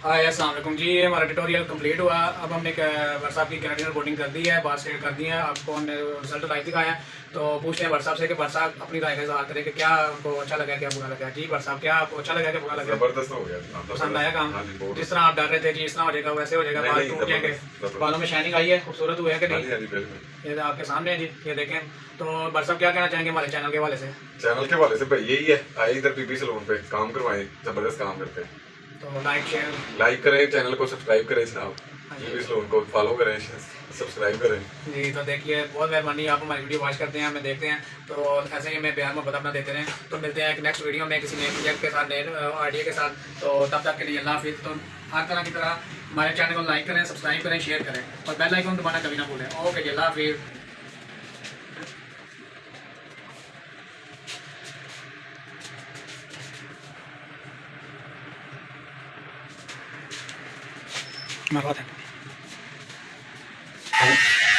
हाय अस्सलाम वालेकुम जी। ये हमारा ट्यूटोरियल कंप्लीट हुआ। अब हमने व्हाट्सएप की केराटिन रिपोर्टिंग कर दी है, बात शेयर कर दी है, आपको हमने रिजल्ट लाइव दिखाया है। तो पूछते हैं व्हाट्सएप से कि व्हाट्सएप अपनी राय का इजहार करें कि क्या आपको अच्छा लगा, क्या बुरा लगा। जी व्हाट्सएप, क्या आपको अच्छा लगा, क्या बुरा लगा? जबरदस्त हो गया, पसंद आया काम? जिस तरह आप डर रहे थे जी इस तरह हो जाएगा वैसे हो जाएगा, बाल टूट जाएंगे, बालों में शाइनिंग आई है, खूबसूरत हुआ है कि नहीं? ये आपके सामने है जी, ये देखें। तो व्हाट्सएप क्या कहना चाहेंगे हमारे चैनल के हवाले से? चैनल के हवाले से भाई यही है, आए इधर बीबी सलून पे काम करवाएं, जबरदस्त काम करते हैं। तो लाइक करें, चैनल को सब्सक्राइब करें जनाब, बीबी सलून को फॉलो करें, सब्सक्राइब करें जी। तो देखिए बहुत मेहरबानी, आप हमारी वीडियो वॉच करते हैं, हमें देखते हैं, तो ऐसे ही हमें प्यार मोहब्बत अपना देते रहें। तो मिलते हैं एक नेक्स्ट वीडियो में किसी नए प्रोजेक्ट के साथ, नए आइडिया के साथ। तो तब तक के लिए अल्लाह हाफिज़। तो हर तरह की तरह हमारे चैनल को लाइक करें, सब्सक्राइब करें, शेयर करें और बेल आइकन दबाना कभी ना भूलें। ओके जी, अल्लाह हाफिज़।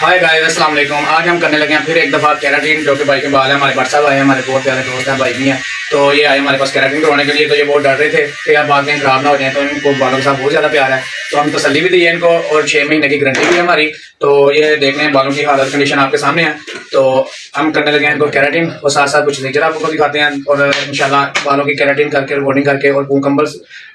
हाय गाइस, अस्सलाम वालेकुम। आज हम करने लगे हैं फिर एक दफ़ा केराटिन, जो कि भाई के बाल है। हमारे व्हाट्सएप आए हैं, हमारे बहुत प्यारे दोस्त हैं, भाई भी हैं। तो ये आए हमारे पास केराटिन करवाने के लिए। तो ये बहुत डर रहे थे कि यार बाल कहीं खराब ना हो जाए, तो इनको बालों के साथ बहुत ज़्यादा प्यार है। तो हम तसल्ली भी दी है इनको और 6 महीने की गारंटी भी है हमारी। तो ये देख लें बालों की हालत कंडीशन आपके सामने है। तो हम करने लगे हैं इनको केराटिन और साथ साथ कुछ लेक्चर आपको दिखाते हैं और इंशाल्लाह बालों की केराटिन करके, रिपोर्टिंग करके और मुकम्मल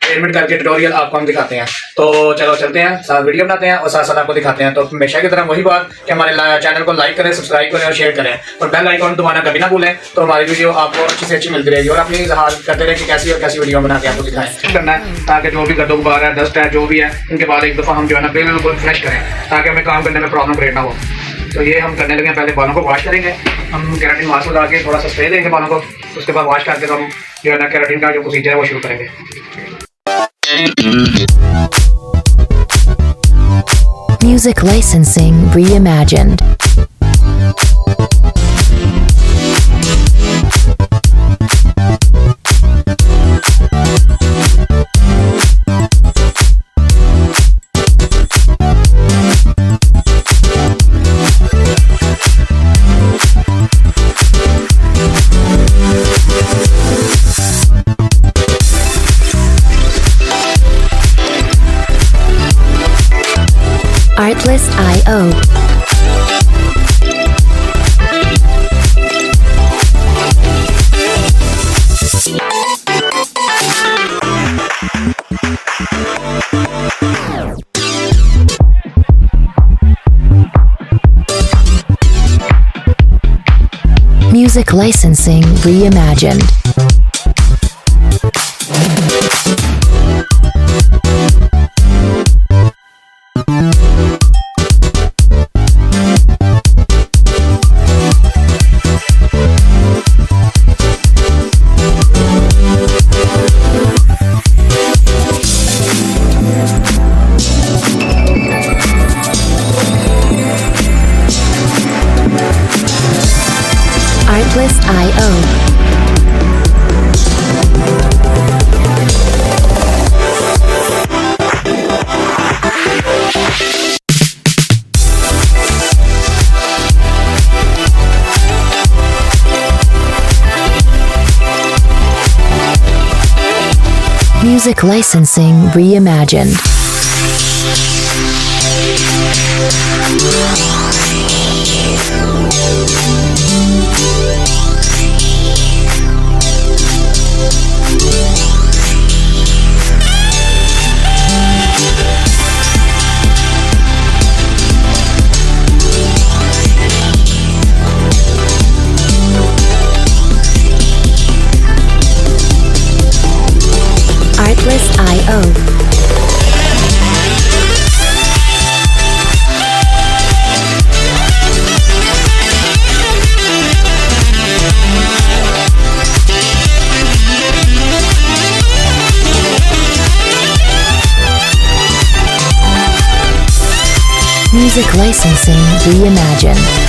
ट्रीटमेंट करके ट्यूटोरियल आपको हम दिखाते हैं। तो चलो चलते हैं, साथ वीडियो बनाते हैं और साथ साथ आपको दिखाते हैं। तो हमेशा की तरह वही बात कि हमारे चैनल को लाइक करें, सब्सक्राइब करें और शेयर करें और बेल आइकन दबाना कभी ना भूलें। तो हमारी वीडियो आपको अच्छी से अच्छी मिलती रहेगी और अपनी इजहार करते रहे कि कैसी और कैसी वीडियो बना के आपको दिखाएं करना है, ताकि जो भी गर्दो गुबार है, डस्ट है, जो भी है, इनके बाद एक दफ़ा हम जो है ना बिल्कुल फ्रेश करें, ताकि हमें काम करने में प्रॉब्लम क्रिएट ना हो। तो ये हम करने लगे, पहले बालों को वॉश करेंगे। हम केराटिन मास्क लगा के थोड़ा सा स्प्रे देंगे बालों को, उसके बाद वॉश करके तो हम जो है ना केराटिन का जो प्रोसीजर है वो शुरू करेंगे। Music licensing reimagined. Artlist.io. Music licensing reimagined. Artlist.io. Music licensing reimagined. Artlist.io. Music licensing reimagined.